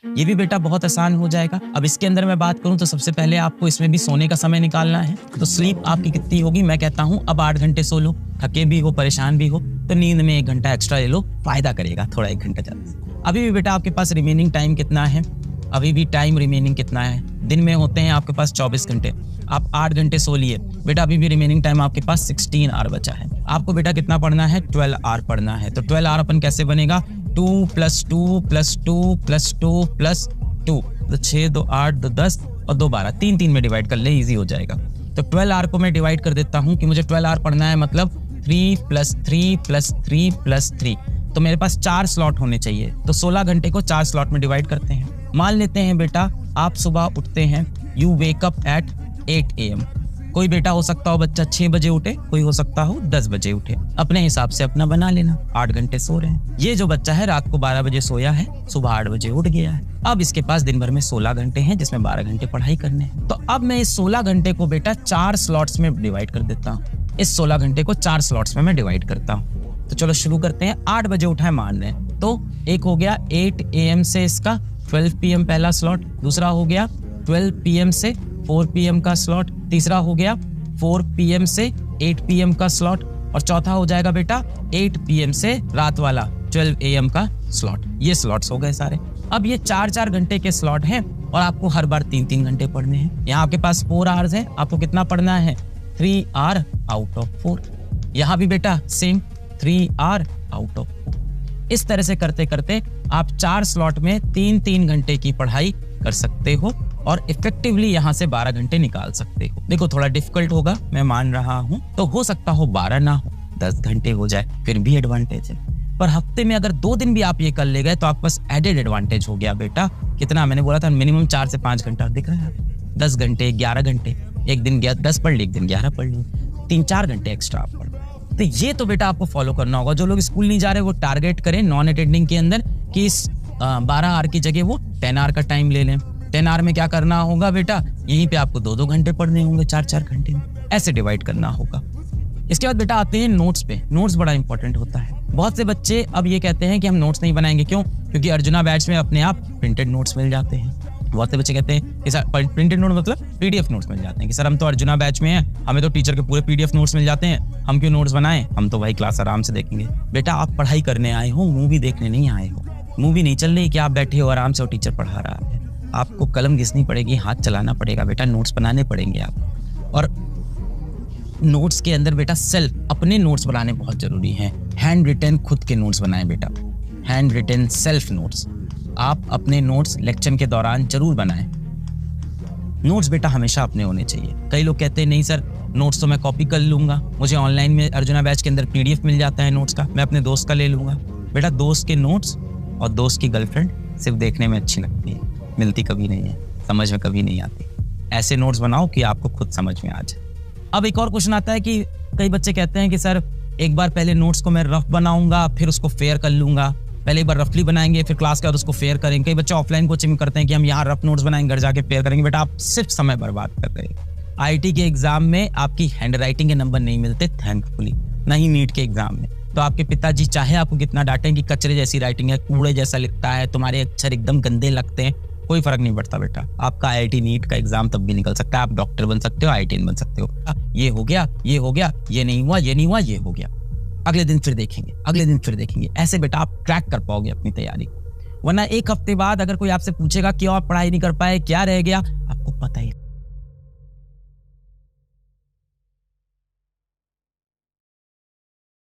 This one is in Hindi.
ये भी बेटा बहुत आसान हो जाएगा। अब इसके अंदर मैं बात करूं तो सबसे पहले आपको इसमें भी सोने का समय निकालना है। तो स्लीप आपकी कितनी होगी, मैं कहता हूं अब 8 घंटे सो लो। थके भी हो, परेशान भी हो तो नींद में 1 घंटा एक्स्ट्रा ले लो, फायदा करेगा थोड़ा 1 घंटा ज्यादा। अभी भी बेटा आपके पास रिमेनिंग टाइम कितना है, अभी भी टाइम रिमेनिंग कितना है, दिन में होते हैं आपके पास 24 घंटे, आप 8 घंटे सो लिए बेटा, अभी भी रिमेनिंग टाइम आपके पास 16 आवर बचा है। आपको बेटा कितना पढ़ना है, 12 आवर पढ़ना है। तो 12 आवर अपन कैसे बनेगा, 2 + 2 + 2 + 2 + 2, तो 6 2 8 2 10 और 2 12, 3 में डिवाइड कर ले, इजी हो जाएगा। तो 12 आवर को मैं डिवाइड कर देता हूँ कि मुझे 12 आवर पढ़ना है, मतलब 3 + 3 + 3 + 3, तो मेरे पास 4 स्लॉट होने चाहिए। तो 16 घंटे को 4 स्लॉट में डिवाइड करते हैं। मान लेते हैं बेटा आप सुबह उठते हैं, you wake up at 8 AM। कोई बेटा हो सकता हो बच्चा 6 बजे उठे, कोई हो सकता हो 10 बजे उठे, अपने हिसाब से अपना बना लेना। 8 घंटे सो रहे हैं। ये जो बच्चा है रात को 12 बजे सोया है, सुबह 8 बजे उठ गया है। अब इसके पास दिन भर में 16 घंटे हैं, जिसमें 12 घंटे पढ़ाई करने हैं। तो अब मैं इस 16 घंटे को बेटा 4 स्लॉट्स में डिवाइड कर देता हूँ। इस 16 घंटे को 4 स्लॉट्स में मैं डिवाइड करता हूँ। तो चलो शुरू करते हैं। 8 बजे उठा है मान रहे हैं, तो एक हो गया 8 AM से इसका 12 PM पहला स्लॉट, दूसरा हो गया 12 PM से 4 PM का स्लॉट, तीसरा हो गया 4 PM से 8 PM का स्लॉट, और चौथा हो जाएगा बेटा 8 PM से रात वाला 12 AM का स्लॉट। ये स्लॉट्स हो गए सारे। अब ये 4 घंटे के स्लॉट हैं और आपको हर बार 3 घंटे पढ़ने हैं। यहाँ आपके पास 4 आवर्स है, आपको कितना पढ़ना है, 3 आवर आउट ऑफ 4। यहाँ भी बेटा सेम 3 आवर आउट ऑफ 4। इस तरह से करते करते आप 4 स्लॉट में 3 घंटे की पढ़ाई कर सकते हो और इफेक्टिवली यहाँ से 12 घंटे निकाल सकते हो। देखो थोड़ा डिफिकल्ट होगा, मैं मान रहा हूँ, तो हो सकता हो 12 ना हो, 10 घंटे हो जाए, फिर भी एडवांटेज है। पर हफ्ते में अगर 2 दिन भी आप ये कर ले गए तो आपके पास एडेड एडवांटेज हो गया बेटा। कितना मैंने बोला था, मिनिमम 4 से 5 घंटा दिख रहा है, 10 घंटे 11 घंटे, एक दिन 10 पढ़ ली, एक दिन 11 पढ़ ली, 3-4 घंटे एक्स्ट्रा आप पढ़। तो ये तो बेटा आपको फॉलो करना होगा। जो लोग स्कूल नहीं जा रहे वो टारगेट करें नॉन अटेंडिंग के अंदर कि इस 12 आवर की जगह वो 10 आवर का टाइम ले लें। 10 आवर में क्या करना होगा बेटा, यहीं पे आपको 2 घंटे पढ़ने होंगे, 4 घंटे में, ऐसे डिवाइड करना होगा। इसके बाद बेटा आते हैं नोट्स पे। नोट्स बड़ा इंपॉर्टेंट होता है। बहुत से बच्चे अब ये कहते हैं कि हम नोट्स नहीं बनाएंगे, क्यों? क्योंकि अर्जुना बैच में अपने आप प्रिंटेड नोट्स मिल जाते हैं। बहुत से बच्चे कहते हैं कि सर प्रिंटेड नोट मतलब PDF नोट्स मिल जाते हैं, कि सर हम तो अर्जुना बैच में हैं, हमें तो टीचर के पूरे PDF नोट्स मिल जाते हैं, हम क्यों नोट्स बनाएं, हम तो वही क्लास आराम से देखेंगे। बेटा आप पढ़ाई करने आए हो, मूवी देखने नहीं आए हो। मूवी नहीं चल रही कि आप बैठे हो आराम से और टीचर पढ़ा रहा है। आपको कलम घिसनी पड़ेगी, हाथ चलाना पड़ेगा बेटा, नोट्स बनाने पड़ेंगे आप। और नोट्स के अंदर बेटा सेल्फ अपने नोट्स बनाने बहुत जरूरी हैं। हैंड रिटन खुद के नोट्स बनाएं बेटा, हैंड रिटन सेल्फ नोट्स। आप अपने नोट्स लेक्चर के दौरान जरूर बनाएं। नोट्स बेटा हमेशा अपने होने चाहिए। कई लोग कहते हैं नहीं सर नोट्स तो मैं कॉपी कर लूंगा, मुझे ऑनलाइन में अर्जुना बैच के अंदर PDF मिल जाता है नोट्स का, मैं अपने दोस्त का ले लूंगा। बेटा दोस्त के नोट्स और दोस्त की गर्लफ्रेंड सिर्फ देखने में अच्छी लगती है, मिलती कभी नहीं है, समझ में कभी नहीं आती। ऐसे नोट्स बनाओ कि आपको खुद समझ में आ जाए। अब एक और क्वेश्चन आता है कि कई बच्चे कहते हैं कि सर एक बार पहले नोट्स को मैं रफ बनाऊंगा, फिर उसको फेयर कर लूंगा। पहले एक बार रफली बनाएंगे, फिर क्लास के बाद उसको फेयर करेंगे। कई बच्चे ऑफलाइन कोचिंग करते हैं कि हम यहाँ रफ नोट्स बनाएंगे, घर जाके फेयर करेंगे। बेटा आप सिर्फ समय बर्बाद कर रहे हैं। IIT के एग्जाम में आपकी हैंड राइटिंग के नंबर नहीं मिलते थैंकफुली, ना ही नीट के एग्जाम में। तो आपके पिताजी चाहे आपको कितना डांटें कि कचरे जैसी राइटिंग है, कूड़े जैसा लिखता है, तुम्हारे अक्षर एकदम गंदे लगते हैं, कोई फर्क नहीं पड़ता बेटा। आपका IIT नीट का एग्जाम तब भी निकल सकता है, आप डॉक्टर बन सकते हो, IITian बन सकते हो। ये हो गया, ये हो गया, ये नहीं हुआ, ये नहीं हुआ, ये हो गया, अगले दिन फिर देखेंगे, अगले दिन फिर देखेंगे। ऐसे बेटा आप क्रैक कर पाओगे अपनी तैयारी। वरना एक हफ्ते बाद अगर कोई आपसे पूछेगा क्यों आप पढ़ाई नहीं कर पाए, क्या रह गया, आपको पता ही